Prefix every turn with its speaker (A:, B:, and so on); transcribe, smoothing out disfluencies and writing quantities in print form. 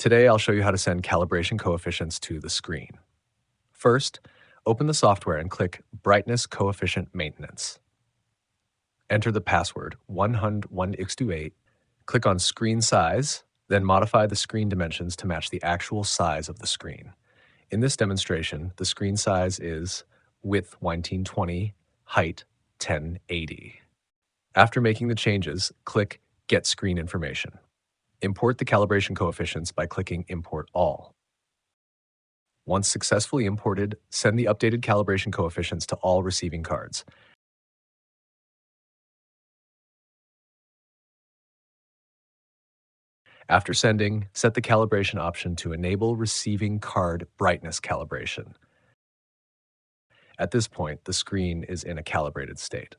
A: Today, I'll show you how to send calibration coefficients to the screen. First, open the software and click Brightness Coefficient Maintenance. Enter the password 100-1x28, click on Screen Size, then modify the screen dimensions to match the actual size of the screen. In this demonstration, the screen size is width 1920, height 1080. After making the changes, click Get Screen Information. Import the calibration coefficients by clicking Import All. Once successfully imported, send the updated calibration coefficients to all receiving cards. After sending, set the calibration option to enable receiving card brightness calibration. At this point, the screen is in a calibrated state.